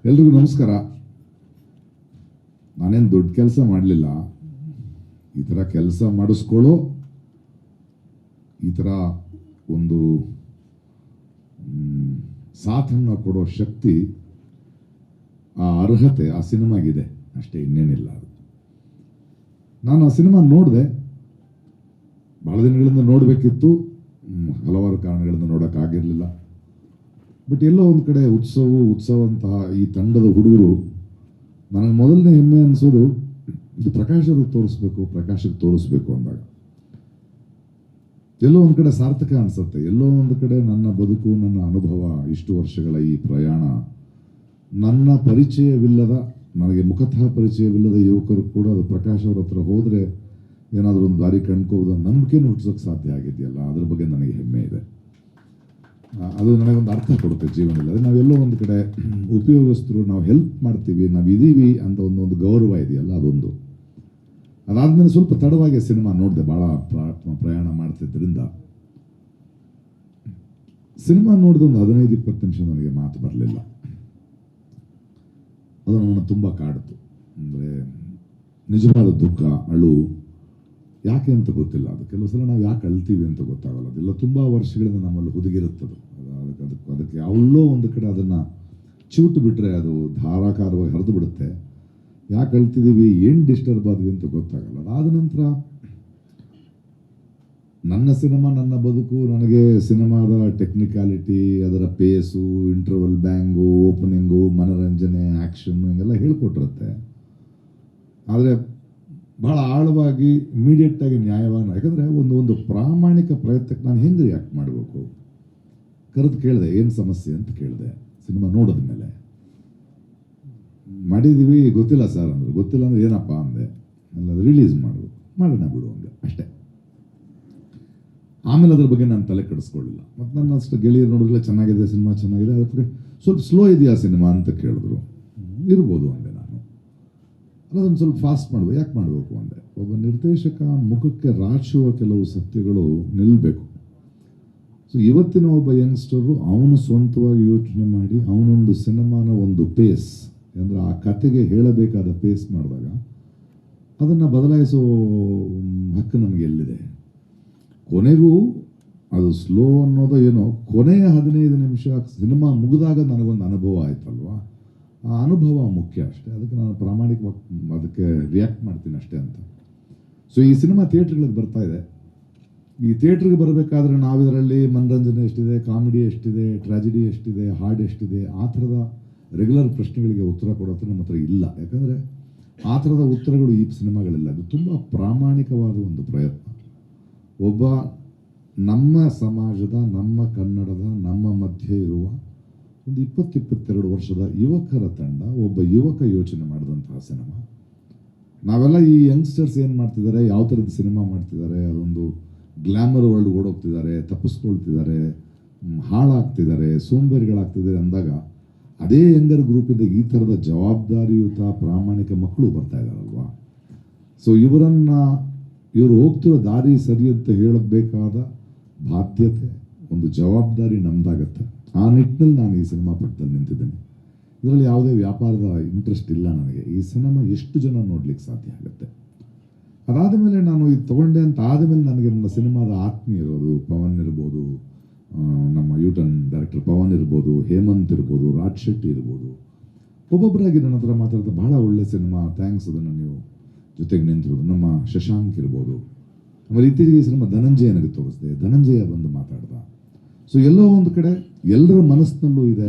ಎಲ್ರಿಗೂ ನಮಸ್ಕಾರ. ನಾನೇನು ದೊಡ್ಡ ಕೆಲಸ ಮಾಡಲಿಲ್ಲ. ಈ ಥರ ಕೆಲಸ ಮಾಡಿಸ್ಕೊಳ್ಳೋ ಈ ಥರ ಒಂದು ಸಾಥನ್ನು ಕೊಡೋ ಶಕ್ತಿ, ಆ ಅರ್ಹತೆ ಆ ಸಿನಿಮಾಗಿದೆ ಅಷ್ಟೇ, ಇನ್ನೇನಿಲ್ಲ. ಅದು ನಾನು ಆ ಸಿನಿಮಾ ನೋಡಿದೆ, ಭಾಳ ದಿನಗಳಿಂದ ನೋಡಬೇಕಿತ್ತು, ಹಲವಾರು ಕಾರಣಗಳಿಂದ ನೋಡೋಕ್ಕಾಗಿರಲಿಲ್ಲ. ಬಟ್ ಎಲ್ಲೋ ಒಂದು ಕಡೆ ಉತ್ಸವಂತಹ ಈ ತಂಡದ ಹುಡುಗರು, ನನಗೆ ಮೊದಲನೇ ಹೆಮ್ಮೆ ಅನಿಸೋದು ಇದು ಪ್ರಕಾಶಕ್ಕೆ ತೋರಿಸ್ಬೇಕು ಅಂದಾಗ ಎಲ್ಲೋ ಒಂದು ಕಡೆ ಸಾರ್ಥಕ ಅನಿಸುತ್ತೆ. ಎಲ್ಲೋ ಒಂದು ಕಡೆ ನನ್ನ ಬದುಕು, ನನ್ನ ಅನುಭವ, ಇಷ್ಟು ವರ್ಷಗಳ ಈ ಪ್ರಯಾಣ, ನನ್ನ ಪರಿಚಯವಿಲ್ಲದ, ನನಗೆ ಮುಖತಃ ಪರಿಚಯವಿಲ್ಲದ ಯುವಕರು ಕೂಡ ಅದು ಪ್ರಕಾಶ್ ಅವ್ರ ಹತ್ರ ಹೋದರೆ ಏನಾದರೂ ಒಂದು ದಾರಿ ಕಂಡ್ಕೋಬೋದು, ನಂಬಿಕೆನೂ ಹುಟ್ಟಿಸೋಕ್ಕೆ ಸಾಧ್ಯ ಆಗಿದೆಯಲ್ಲ, ಅದ್ರ ಬಗ್ಗೆ ನನಗೆ ಹೆಮ್ಮೆ ಇದೆ. ಅದು ನನಗೊಂದು ಅರ್ಥ ಕೊಡುತ್ತೆ ಜೀವನದಲ್ಲಿ. ಅದು ನಾವೆಲ್ಲೋ ಒಂದು ಕಡೆ ಉಪಯೋಗಸ್ಥರು, ನಾವು ಹೆಲ್ಪ್ ಮಾಡ್ತೀವಿ, ನಾವು ಇದೀವಿ ಅಂತ ಒಂದು ಗೌರವ ಇದೆಯಲ್ಲ, ಅದೊಂದು. ಅದಾದಮೇಲೆ ಸ್ವಲ್ಪ ತಡವಾಗಿ ಸಿನಿಮಾ ನೋಡಿದೆ, ಭಾಳ ಪ್ರಯಾಣ ಮಾಡ್ತಿದ್ದರಿಂದ. ಸಿನಿಮಾ ನೋಡಿದ ಒಂದು 15-20 ನಿಮಿಷ ನನಗೆ ಮಾತು ಬರಲಿಲ್ಲ. ಅದು ನನ್ನನ್ನು ತುಂಬ ಕಾಡಿತು. ಅಂದರೆ ನಿಜವಾದ ದುಃಖ, ಅಳು, ಯಾಕೆ ಅಂತ ಗೊತ್ತಿಲ್ಲ. ಅದು ಕೆಲವು ಸಲ ನಾವು ಯಾಕೆ ಅಳ್ತೀವಿ ಅಂತ ಗೊತ್ತಾಗಲ್ಲ. ಅದೆಲ್ಲ ತುಂಬ ವರ್ಷಗಳಿಂದ ನಮ್ಮಲ್ಲಿ ಹುದುಗಿರುತ್ತದೆ. ಅದಕ್ಕೆ ಯಾವಲ್ಲೋ ಒಂದು ಕಡೆ ಅದನ್ನು ಚೂಟು ಬಿಟ್ಟರೆ ಅದು ಧಾರಾಕಾರವಾಗಿ ಹರಿದು ಬಿಡುತ್ತೆ. ಯಾಕೆ ಅಳ್ತಿದ್ದೀವಿ, ಏನು ಡಿಸ್ಟರ್ಬ್ ಆದ್ವಿ ಅಂತ ಗೊತ್ತಾಗಲ್ಲ. ಅದಾದ ನಂತರ ನನ್ನ ಸಿನಿಮಾ, ನನ್ನ ಬದುಕು, ನನಗೆ ಸಿನಿಮಾದ ಟೆಕ್ನಿಕ್ಯಾಲಿಟಿ, ಅದರ ಪೇಸು, ಇಂಟರ್ವಲ್ ಬ್ಯಾಂಗು, ಓಪನಿಂಗು, ಮನೋರಂಜನೆ, ಆ್ಯಕ್ಷನ್ನು ಹಿಂಗೆಲ್ಲ ಹೇಳ್ಕೊಟ್ಟಿರುತ್ತೆ. ಆದರೆ ಭಾಳ ಆಳವಾಗಿ, ಇಮಿಡಿಯೇಟಾಗಿ, ನ್ಯಾಯವಾಗಿ, ಯಾಕಂದರೆ ಒಂದು ಪ್ರಾಮಾಣಿಕ ಪ್ರಯತ್ನಕ್ಕೆ ನಾನು ಹೆಂಗೆ ರಿಯಾಕ್ಟ್ ಮಾಡಬೇಕು, ಕರೆದು ಕೇಳಿದೆ, ಏನು ಸಮಸ್ಯೆ ಅಂತ ಕೇಳಿದೆ. ಸಿನಿಮಾ ನೋಡಿದ ಮೇಲೆ ಮಾಡಿದ್ದೀವಿ, ಗೊತ್ತಿಲ್ಲ ಸರ್ ಅಂದರು. ಗೊತ್ತಿಲ್ಲ ಅಂದರೆ ಏನಪ್ಪ ಅಂದೆ. ಎಲ್ಲ ರಿಲೀಸ್ ಮಾಡೋಣ ಬಿಡು ಅಂದೆ, ಅಷ್ಟೇ. ಆಮೇಲೆ ಅದ್ರ ಬಗ್ಗೆ ನಾನು ತಲೆ ಕೆಡಿಸ್ಕೊಳ್ಳಿಲ್ಲ. ಮತ್ತು ನನ್ನ ಅಷ್ಟು ಗೆಳೆಯರು ನೋಡಿದ್ರೆ ಚೆನ್ನಾಗಿದೆ, ಸಿನಿಮಾ ಚೆನ್ನಾಗಿದೆ, ಅದಕ್ಕೆ ಸ್ವಲ್ಪ ಸ್ಲೋ ಇದೆಯಾ ಸಿನಿಮಾ ಅಂತ ಕೇಳಿದ್ರು. ಇರ್ಬೋದು ಅಂದೆ ನಾನು. ಅದೊಂದು ಸ್ವಲ್ಪ ಫಾಸ್ಟ್ ಮಾಡಬೇಕು, ಯಾಕೆ ಮಾಡಬೇಕು ಅಂದೆ. ಒಬ್ಬ ನಿರ್ದೇಶಕ ಮುಖಕ್ಕೆ ರಾಚುವ ಕೆಲವು ಸತ್ಯಗಳು ನಿಲ್ಲಬೇಕು. ಸೊ ಇವತ್ತಿನ ಒಬ್ಬ ಯಂಗ್ಸ್ಟರು ಅವನು ಸ್ವಂತವಾಗಿ ಯೋಚನೆ ಮಾಡಿ ಅವನೊಂದು ಸಿನಿಮಾನ ಒಂದು ಪೇಸ್, ಅಂದರೆ ಆ ಕತೆಗೆ ಹೇಳಬೇಕಾದ ಪೇಸ್ ಮಾಡಿದಾಗ ಅದನ್ನು ಬದಲಾಯಿಸೋ ಹಕ್ಕು ನಮಗೆ ಎಲ್ಲಿದೆ. ಕೊನೆಗೂ ಅದು ಸ್ಲೋ ಅನ್ನೋದು ಏನೋ, ಕೊನೆಯ 15 ನಿಮಿಷ ಸಿನಿಮಾ ಮುಗಿದಾಗ ನನಗೊಂದು ಅನುಭವ ಆಯ್ತಲ್ವ, ಆ ಅನುಭವ ಮುಖ್ಯ ಅಷ್ಟೇ. ಅದಕ್ಕೆ ನಾನು ಪ್ರಾಮಾಣಿಕವಾಗಿ ಅದಕ್ಕೆ ರಿಯಾಕ್ಟ್ ಮಾಡ್ತೀನಿ ಅಷ್ಟೇ ಅಂತ. ಸೊ ಈ ಸಿನಿಮಾ ಥಿಯೇಟ್ರ್ಗಳಿಗೆ ಬರ್ತಾ ಇದೆ. ಈ ಥಿಯೇಟ್ರಿಗೆ ಬರಬೇಕಾದ್ರೆ ನಾವಿದರಲ್ಲಿ ಮನರಂಜನೆ ಎಷ್ಟಿದೆ, ಕಾಮಿಡಿ ಎಷ್ಟಿದೆ, ಟ್ರಾಜಿಡಿ ಎಷ್ಟಿದೆ, ಹಾಡ್ ಎಷ್ಟಿದೆ, ಆ ಥರದ ರೆಗ್ಯುಲರ್ ಪ್ರಶ್ನೆಗಳಿಗೆ ಉತ್ತರ ಕೊಡೋದು ನಮ್ಮ ಹತ್ರ ಇಲ್ಲ. ಯಾಕಂದರೆ ಆ ಥರದ ಉತ್ತರಗಳು ಈ ಸಿನಿಮಾಗಳಿಲ್ಲ. ಅದು ತುಂಬ ಪ್ರಾಮಾಣಿಕವಾದ ಒಂದು ಪ್ರಯತ್ನ. ಒಬ್ಬ ನಮ್ಮ ಸಮಾಜದ, ನಮ್ಮ ಕನ್ನಡದ, ನಮ್ಮ ಮಧ್ಯೆ ಇರುವ ಒಂದು 20-22 ವರ್ಷದ ಯುವಕರ ತಂಡ, ಒಬ್ಬ ಯುವಕ ಯೋಚನೆ ಮಾಡಿದಂತಹ ಸಿನಿಮಾ. ನಾವೆಲ್ಲ ಈ ಯಂಗ್ಸ್ಟರ್ಸ್ ಏನು ಮಾಡ್ತಿದ್ದಾರೆ, ಯಾವ ಥರದ ಸಿನಿಮಾ ಮಾಡ್ತಿದ್ದಾರೆ, ಅದೊಂದು ಗ್ಲ್ಯಾಮರ್ ವರ್ಲ್ಡ್ ಓಡೋಗ್ತಿದ್ದಾರೆ, ತಪ್ಪಿಸ್ಕೊಳ್ತಿದ್ದಾರೆ, ಹಾಳಾಗ್ತಿದ್ದಾರೆ, ಸೋಂಬೇರಿಗಳಾಗ್ತಿದ್ದಾರೆ ಅಂದಾಗ ಅದೇ ಯಂಗರ್ ಗ್ರೂಪಿಂದ ಈ ಥರದ ಜವಾಬ್ದಾರಿಯುತ ಪ್ರಾಮಾಣಿಕ ಮಕ್ಕಳು ಬರ್ತಾ ಇದ್ದಾರಲ್ವಾ. ಸೊ ಇವರು ಹೋಗ್ತಿರೋ ದಾರಿ ಸರಿ ಅಂತ ಹೇಳಬೇಕಾದ ಬಾಧ್ಯತೆ, ಒಂದು ಜವಾಬ್ದಾರಿ ನಮ್ದಾಗತ್ತೆ. ಆ ನಿಟ್ಟಿನಲ್ಲಿ ನಾನು ಈ ಸಿನಿಮಾ ಪಕ್ಕದಲ್ಲಿ ನಿಂತಿದ್ದೇನೆ. ಇದರಲ್ಲಿ ಯಾವುದೇ ವ್ಯಾಪಾರದ ಇಂಟ್ರೆಸ್ಟ್ ಇಲ್ಲ ನನಗೆ. ಈ ಸಿನಿಮಾ ಎಷ್ಟು ಜನ ನೋಡ್ಲಿಕ್ಕೆ ಸಾಧ್ಯ ಆಗುತ್ತೆ. ಅದಾದ ಮೇಲೆ ನಾನು ಇದು ತೊಗೊಂಡೆ ಅಂತ ಆದಮೇಲೆ ನನಗೆ ನನ್ನ ಸಿನಿಮಾದ ಆತ್ಮೀಯರೋದು, ಪವನ್ ಇರ್ಬೋದು, ನಮ್ಮ ಯೂಟನ್ ಡೈರೆಕ್ಟರ್ ಪವನ್ ಇರ್ಬೋದು, ಹೇಮಂತ್ ಇರ್ಬೋದು, ರಾಜ್ ಶೆಟ್ಟಿ ಇರ್ಬೋದು, ಒಬ್ಬೊಬ್ಬರಾಗಿ ನನ್ನ ಹತ್ರ ಮಾತಾಡ್ತಾ ಭಾಳ ಒಳ್ಳೆ ಸಿನಿಮಾ, ಥ್ಯಾಂಕ್ಸ್, ಅದನ್ನು ನೀವು ಜೊತೆಗೆ ನಿಂತಿರೋದು. ನಮ್ಮ ಶಶಾಂಕ್ ಇರ್ಬೋದು. ಆಮೇಲೆ ಇತ್ತೀಚೆಗೆ ಈ ಸಿನಿಮಾ ಧನಂಜಯನಿಗೆ ತೋರಿಸಿದೆ, ಧನಂಜಯ ಬಂದು ಮಾತಾಡ್ದ. ಸೊ ಎಲ್ಲೋ ಒಂದು ಕಡೆ ಎಲ್ಲರ ಮನಸ್ಸಿನಲ್ಲೂ ಇದೆ.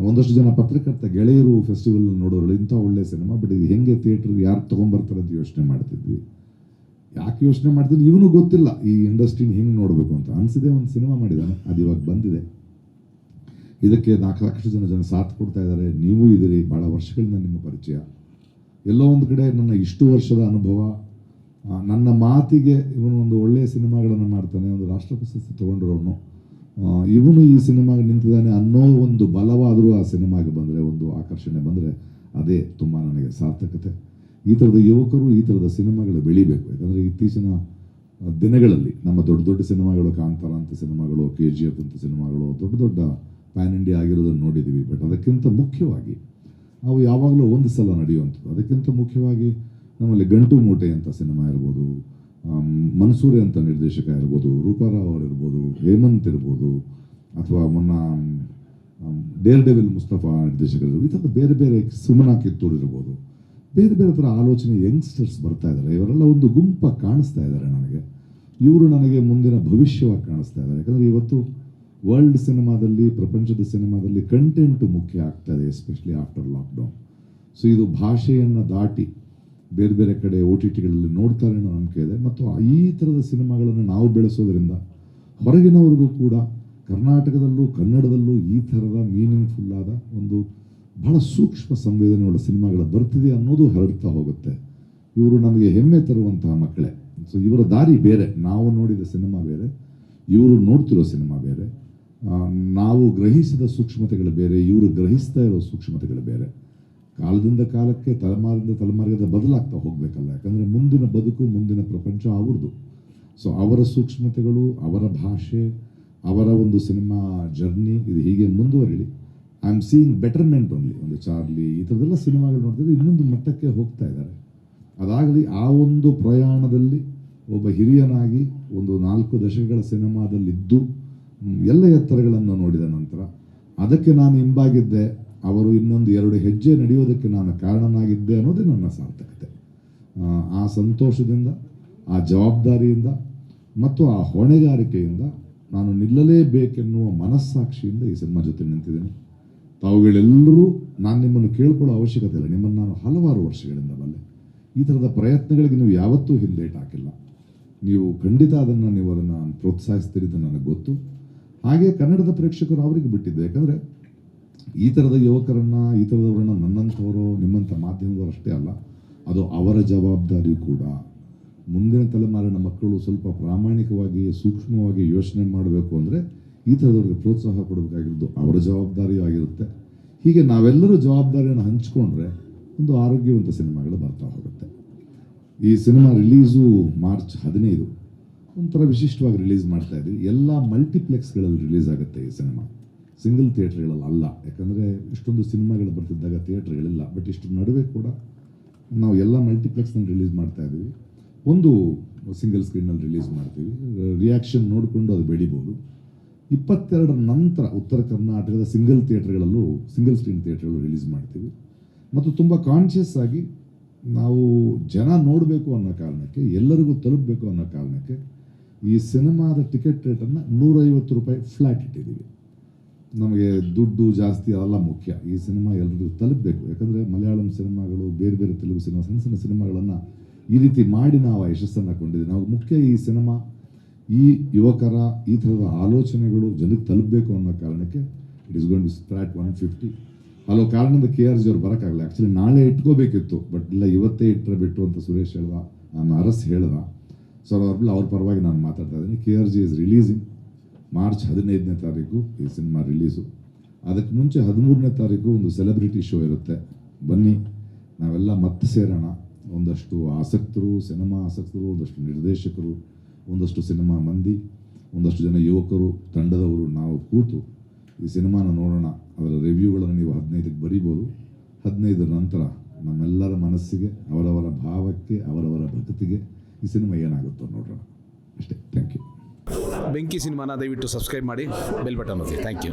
ಒಂದಷ್ಟು ಜನ ಪತ್ರಕರ್ತ ಗೆಳೆಯರು ಫೆಸ್ಟಿವಲ್ ನೋಡೋರು, ಇಂಥ ಒಳ್ಳೆ ಸಿನಿಮಾ, ಬಟ್ ಇದು ಹೆಂಗೆ ಥಿಯೇಟ್ರಿಗೆ ಯಾರು ತೊಗೊಂಬರ್ತಾರೆ ಅಂತ ಯೋಚನೆ ಮಾಡ್ತಿದ್ವಿ. ಯಾಕೆ ಯೋಚನೆ ಮಾಡ್ತಿದ್ವಿ ಇವನು ಗೊತ್ತಿಲ್ಲ, ಈ ಇಂಡಸ್ಟ್ರಿನ ಹೆಂಗೆ ನೋಡಬೇಕು ಅಂತ ಅನಿಸಿದೆ. ಒಂದು ಸಿನಿಮಾ ಮಾಡಿದ್ದಾನೆ, ಅದು ಇವಾಗ ಬಂದಿದೆ. ಇದಕ್ಕೆ 4 ಲಕ್ಷ ಜನ ಸಾಥ್ ಕೊಡ್ತಾ ಇದ್ದಾರೆ. ನೀವು ಇದ್ದೀರಿ, ಭಾಳ ವರ್ಷಗಳಿಂದ ನಿಮ್ಮ ಪರಿಚಯ. ಎಲ್ಲೋ ಒಂದು ಕಡೆ ನನ್ನ ಇಷ್ಟು ವರ್ಷದ ಅನುಭವ, ನನ್ನ ಮಾತಿಗೆ ಇವನು ಒಂದು ಒಳ್ಳೆಯ ಸಿನಿಮಾಗಳನ್ನು ಮಾಡ್ತಾನೆ, ಒಂದು ರಾಷ್ಟ್ರ ಪ್ರಶಸ್ತಿ ತೊಗೊಂಡಿರೋನು, ಇವನು ಈ ಸಿನಿಮಾಗೆ ನಿಂತಿದ್ದಾನೆ ಅನ್ನೋ ಒಂದು ಬಲವಾದರೂ ಆ ಸಿನಿಮಾಗೆ ಬಂದರೆ, ಒಂದು ಆಕರ್ಷಣೆ ಬಂದರೆ, ಅದೇ ತುಂಬ ನನಗೆ ಸಾರ್ಥಕತೆ. ಈ ಥರದ ಯುವಕರು, ಈ ಥರದ ಸಿನಿಮಾಗಳು ಬೆಳಿಬೇಕು. ಯಾಕಂದರೆ ಇತ್ತೀಚಿನ ದಿನಗಳಲ್ಲಿ ನಮ್ಮ ದೊಡ್ಡ ಸಿನಿಮಾಗಳು, ಕಾಂತಾರ ಅಂತ ಸಿನಿಮಾಗಳು, KGF ಅಂತ ಸಿನಿಮಾಗಳು ದೊಡ್ಡ ಪ್ಯಾನ್ ಇಂಡಿಯಾ ಆಗಿರೋದನ್ನು ನೋಡಿದ್ದೀವಿ. ಬಟ್ ಅದಕ್ಕಿಂತ ಮುಖ್ಯವಾಗಿ ಅವು ಯಾವಾಗಲೂ ಒಂದು ಸಲ ನಡೆಯುವಂಥದ್ದು. ಅದಕ್ಕಿಂತ ಮುಖ್ಯವಾಗಿ ನಮ್ಮಲ್ಲಿ ಗಂಟು ಮೂಟೆ ಅಂತ ಸಿನಿಮಾ ಇರ್ಬೋದು, ಮನ್ಸೂರೆ ಅಂತ ನಿರ್ದೇಶಕ ಇರ್ಬೋದು, ರೂಪಾರಾವ್ ಅವರು ಇರ್ಬೋದು, ಹೇಮಂತ್ ಇರ್ಬೋದು, ಅಥವಾ ಮೊನ್ನ ಡೇರ್ ಡೆವಿಲ್ ಮುಸ್ತಫಾ ನಿರ್ದೇಶಕರು, ಈ ಥರದ ಬೇರೆ ಬೇರೆ ಸುಮನಾ ಕಿತ್ತೂರು ಇರ್ಬೋದು, ಬೇರೆ ಬೇರೆ ಥರ ಆಲೋಚನೆ ಯಂಗ್ಸ್ಟರ್ಸ್ ಬರ್ತಾ ಇದ್ದಾರೆ. ಇವರೆಲ್ಲ ಒಂದು ಗುಂಪ ಕಾಣಿಸ್ತಾ ಇದ್ದಾರೆ ನನಗೆ. ಇವರು ನನಗೆ ಮುಂದಿನ ಭವಿಷ್ಯವಾಗಿ ಕಾಣಿಸ್ತಾ ಇದ್ದಾರೆ. ಯಾಕಂದರೆ ಇವತ್ತು ವರ್ಲ್ಡ್ ಸಿನಿಮಾದಲ್ಲಿ, ಪ್ರಪಂಚದ ಸಿನಿಮಾದಲ್ಲಿ ಕಂಟೆಂಟು ಮುಖ್ಯ ಆಗ್ತಾ ಇದೆ, ಎಸ್ಪೆಷಲಿ ಆಫ್ಟರ್ ಲಾಕ್ಡೌನ್. ಸೊ ಇದು ಭಾಷೆಯನ್ನು ದಾಟಿ ಬೇರೆ ಬೇರೆ ಕಡೆ OTTಗಳಲ್ಲಿ ನೋಡ್ತಾರೆ ಅನ್ನೋ ನಂಬಿಕೆ ಇದೆ. ಮತ್ತು ಈ ಥರದ ಸಿನಿಮಾಗಳನ್ನು ನಾವು ಬೆಳೆಸೋದ್ರಿಂದ ಹೊರಗಿನವ್ರಿಗೂ ಕೂಡ ಕರ್ನಾಟಕದಲ್ಲೂ ಕನ್ನಡದಲ್ಲೂ ಈ ಥರದ ಮೀನಿಂಗ್ಫುಲ್ಲಾದ ಒಂದು ಬಹಳ ಸೂಕ್ಷ್ಮ ಸಂವೇದನೆಯುಳ್ಳ ಸಿನಿಮಾಗಳು ಬರ್ತಿದೆ ಅನ್ನೋದು ಹರಡ್ತಾ ಹೋಗುತ್ತೆ. ಇವರು ನಮಗೆ ಹೆಮ್ಮೆ ತರುವಂತಹ ಮಕ್ಕಳೇ. ಸೊ ಇವರ ದಾರಿ ಬೇರೆ, ನಾವು ನೋಡಿದ ಸಿನಿಮಾ ಬೇರೆ, ಇವರು ನೋಡ್ತಿರೋ ಸಿನಿಮಾ ಬೇರೆ, ನಾವು ಗ್ರಹಿಸಿದ ಸೂಕ್ಷ್ಮತೆಗಳು ಬೇರೆ, ಇವರು ಗ್ರಹಿಸ್ತಾ ಇರೋ ಸೂಕ್ಷ್ಮತೆಗಳು ಬೇರೆ. ಕಾಲದಿಂದ ಕಾಲಕ್ಕೆ, ತಲೆಮಾರಿಂದ ತಲೆಮಾರಿಗೆ ಬದಲಾಗ್ತಾ ಹೋಗಬೇಕಲ್ಲ. ಯಾಕಂದರೆ ಮುಂದಿನ ಬದುಕು, ಮುಂದಿನ ಪ್ರಪಂಚ ಅವ್ರದ್ದು. ಸೊ ಅವರ ಸೂಕ್ಷ್ಮತೆಗಳು, ಅವರ ಭಾಷೆ, ಅವರ ಒಂದು ಸಿನಿಮಾ ಜರ್ನಿ ಇದು ಹೀಗೆ ಮುಂದುವರಿಲಿ. I am seeing betterment only. ಒಂದು ಚಾರ್ಲಿ, ಈ ಥರದ್ದೆಲ್ಲ ಸಿನಿಮಾಗಳು ನೋಡ್ತಿದ್ರೆ ಇನ್ನೊಂದು ಮಟ್ಟಕ್ಕೆ ಹೋಗ್ತಾ ಇದ್ದಾರೆ. ಅದಾಗಲಿ ಆ ಒಂದು ಪ್ರಯಾಣದಲ್ಲಿ ಒಬ್ಬ ಹಿರಿಯನಾಗಿ ಒಂದು 4 ದಶಕಗಳ ಸಿನಿಮಾದಲ್ಲಿದ್ದು ಎಲ್ಲ ಎತ್ತರಗಳನ್ನು ನೋಡಿದ ನಂತರ ಅದಕ್ಕೆ ನಾನು ಹಿಂಬಾಗಿದ್ದೆ, ಅವರು ಇನ್ನೊಂದು 2 ಹೆಜ್ಜೆ ನಡೆಯೋದಕ್ಕೆ ನಾನು ಕಾರಣನಾಗಿದ್ದೆ ಅನ್ನೋದೇ ನನ್ನ ಸಾರ್ಥಕತೆ. ಆ ಸಂತೋಷದಿಂದ, ಆ ಜವಾಬ್ದಾರಿಯಿಂದ ಮತ್ತು ಆ ಹೊಣೆಗಾರಿಕೆಯಿಂದ ನಾನು ನಿಲ್ಲಲೇಬೇಕೆನ್ನುವ ಮನಸ್ಸಾಕ್ಷಿಯಿಂದ ಈ ಸಿನಿಮಾ ಜೊತೆ ನಿಂತಿದ್ದೀನಿ. ತಾವುಗಳೆಲ್ಲರೂ, ನಾನು ನಿಮ್ಮನ್ನು ಕೇಳ್ಕೊಳ್ಳೋ ಅವಶ್ಯಕತೆ ಇಲ್ಲ, ನಿಮ್ಮನ್ನು ನಾನು ಹಲವಾರು ವರ್ಷಗಳಿಂದ ಬಲ್ಲೆ. ಈ ಥರದ ಪ್ರಯತ್ನಗಳಿಗೆ ನೀವು ಯಾವತ್ತೂ ಹಿಂದೇಟು ಹಾಕಿಲ್ಲ. ನೀವು ಖಂಡಿತ ಅದನ್ನು ಪ್ರೋತ್ಸಾಹಿಸ್ತೀರಿ ಅಂತ ನನಗೆ ಗೊತ್ತು. ಹಾಗೆ ಕನ್ನಡದ ಪ್ರೇಕ್ಷಕರು ಅವರಿಗೆ ಬಿಟ್ಟಿದ್ದೆ. ಯಾಕಂದರೆ ಈ ಥರದ ಯುವಕರನ್ನು, ಈ ಥರದವರನ್ನು ನನ್ನಂಥವರು, ನಿಮ್ಮಂಥ ಮಾಧ್ಯಮದವರು ಅಷ್ಟೇ ಅಲ್ಲ, ಅದು ಅವರ ಜವಾಬ್ದಾರಿ ಕೂಡ. ಮುಂದಿನ ತಲೆಮಾರಿನ ಮಕ್ಕಳು ಸ್ವಲ್ಪ ಪ್ರಾಮಾಣಿಕವಾಗಿ, ಸೂಕ್ಷ್ಮವಾಗಿ ಯೋಚನೆ ಮಾಡಬೇಕು ಅಂದರೆ ಈ ಥರದವ್ರಿಗೆ ಪ್ರೋತ್ಸಾಹ ಕೊಡಬೇಕಾಗಿರೋದು ಅವರ ಜವಾಬ್ದಾರಿಯೂ ಆಗಿರುತ್ತೆ. ಹೀಗೆ ನಾವೆಲ್ಲರೂ ಜವಾಬ್ದಾರಿಯನ್ನು ಹಂಚಿಕೊಂಡ್ರೆ ಒಂದು ಆರೋಗ್ಯವಂತ ಸಿನಿಮಾಗಳು ಬರ್ತಾ ಹೋಗುತ್ತೆ. ಈ ಸಿನಿಮಾ ರಿಲೀಸು ಮಾರ್ಚ್ 15, ಒಂಥರ ವಿಶಿಷ್ಟವಾಗಿ ರಿಲೀಸ್ ಮಾಡ್ತಾ ಇದ್ವಿ. ಎಲ್ಲ ಮಲ್ಟಿಪ್ಲೆಕ್ಸ್ಗಳಲ್ಲಿ ರಿಲೀಸ್ ಆಗುತ್ತೆ ಈ ಸಿನಿಮಾ, ಸಿಂಗಲ್ ಥಿಯೇಟ್ರ್ಗಳಲ್ಲಿ ಅಲ್ಲ. ಯಾಕಂದರೆ ಇಷ್ಟೊಂದು ಸಿನಿಮಾಗಳು ಬರ್ತಿದ್ದಾಗ ಥಿಯೇಟ್ರ್ಗಳಿಲ್ಲ. ಬಟ್ ಇಷ್ಟು ನಡುವೆ ಕೂಡ ನಾವು ಎಲ್ಲ ಮಲ್ಟಿಪ್ಲೆಕ್ಸ್ನಲ್ಲಿ ರಿಲೀಸ್ ಮಾಡ್ತಾ ಇದ್ದೀವಿ. ಒಂದು ಸಿಂಗಲ್ ಸ್ಕ್ರೀನಲ್ಲಿ ರಿಲೀಸ್ ಮಾಡ್ತೀವಿ. ರಿಯಾಕ್ಷನ್ ನೋಡಿಕೊಂಡು ಅದು ಬೆಳಿಬೋದು. 22 ನಂತರ ಉತ್ತರ ಕರ್ನಾಟಕದ ಸಿಂಗಲ್ ಥಿಯೇಟ್ರ್ಗಳಲ್ಲೂ, ಸಿಂಗಲ್ ಸ್ಕ್ರೀನ್ ಥಿಯೇಟ್ರ್ಗಳು ರಿಲೀಸ್ ಮಾಡ್ತೀವಿ. ಮತ್ತು ತುಂಬ ಕಾನ್ಷಿಯಸ್ ಆಗಿ ನಾವು ಜನ ನೋಡಬೇಕು ಅನ್ನೋ ಕಾರಣಕ್ಕೆ, ಎಲ್ಲರಿಗೂ ತಲುಪಬೇಕು ಅನ್ನೋ ಕಾರಣಕ್ಕೆ ಈ ಸಿನಿಮಾದ ಟಿಕೆಟ್ ರೇಟನ್ನು 150 ರೂಪಾಯಿ ಫ್ಲ್ಯಾಟ್ ಇಟ್ಟಿದ್ದೀವಿ. ನಮಗೆ ದುಡ್ಡು ಜಾಸ್ತಿ ಅಲ್ಲ ಮುಖ್ಯ, ಈ ಸಿನಿಮಾ ಎಲ್ಲರಿಗೂ ತಲುಪಬೇಕು. ಯಾಕಂದರೆ ಮಲಯಾಳಂ ಸಿನಿಮಾಗಳು, ಬೇರೆ ಬೇರೆ ತೆಲುಗು ಸಿನಿಮಾ, ಸಣ್ಣ ಸಣ್ಣ ಸಿನಿಮಾಗಳನ್ನು ಈ ರೀತಿ ಮಾಡಿ ನಾವು ಯಶಸ್ಸನ್ನು ಕೊಂಡಿದ್ದೀವಿ. ನಾವು ಮುಖ್ಯ ಈ ಸಿನಿಮಾ, ಈ ಯುವಕರ ಈ ಥರದ ಆಲೋಚನೆಗಳು ಜನಕ್ಕೆ ತಲುಪಬೇಕು ಅನ್ನೋ ಕಾರಣಕ್ಕೆ it is going to flat 150. ಹಲವು ಕಾರಣದಿಂದ KRJ ಅವ್ರು ಬರೋಕ್ಕಾಗಲ್ಲ. ಆ್ಯಕ್ಚುಲಿ ನಾಳೆ ಇಟ್ಕೋಬೇಕಿತ್ತು, ಬಟ್ ಇಲ್ಲ ಇವತ್ತೇ ಇಟ್ಟರೆ ಬಿಟ್ಟು ಅಂತ ಸುರೇಶ್ ಹೇಳ್ದ, ನಾನು ಅರಸ್ ಹೇಳ್ದ. ಸೊ ಅವ್ರ ಪರವಾಗಿ ನಾನು ಮಾತಾಡ್ತಾ ಇದ್ದೀನಿ. KRJ ಇಸ್ ರಿಲೀಸಿಂಗ್ ಮಾರ್ಚ್ 15ನೇ ತಾರೀಕು ಈ ಸಿನಿಮಾ ರಿಲೀಸು. ಅದಕ್ಕೆ ಮುಂಚೆ 13ನೇ ತಾರೀಕು ಒಂದು ಸೆಲೆಬ್ರಿಟಿ ಶೋ ಇರುತ್ತೆ. ಬನ್ನಿ ನಾವೆಲ್ಲ ಮತ್ತೆ ಸೇರೋಣ. ಒಂದಷ್ಟು ಆಸಕ್ತರು, ಸಿನಿಮಾ ಆಸಕ್ತರು, ಒಂದಷ್ಟು ನಿರ್ದೇಶಕರು, ಒಂದಷ್ಟು ಸಿನಿಮಾ ಮಂದಿ, ಒಂದಷ್ಟು ಜನ ಯುವಕರು, ತಂಡದವರು ನಾವು ಕೂತು ಈ ಸಿನಿಮಾನ ನೋಡೋಣ. ಅದರ ರಿವ್ಯೂಗಳನ್ನು ನೀವು 15ಕ್ಕೆ ಬರೀಬೋದು. 15 ನಂತರ ನಮ್ಮೆಲ್ಲರ ಮನಸ್ಸಿಗೆ, ಅವರವರ ಭಾವಕ್ಕೆ, ಅವರವರ ಭಕ್ತಿಗೆ ಈ ಸಿನಿಮಾ ಏನಾಗುತ್ತೋ ನೋಡೋಣ ಅಷ್ಟೇ. Thank you. ಬೆಂಕಿ ಸಿನಿಮಾನ ದಯವಿಟ್ಟು ಸಬ್ಸ್ಕ್ರೈಬ್ ಮಾಡಿ, ಬೆಲ್ ಬಟನ್ ಒತ್ತಿ. Thank you.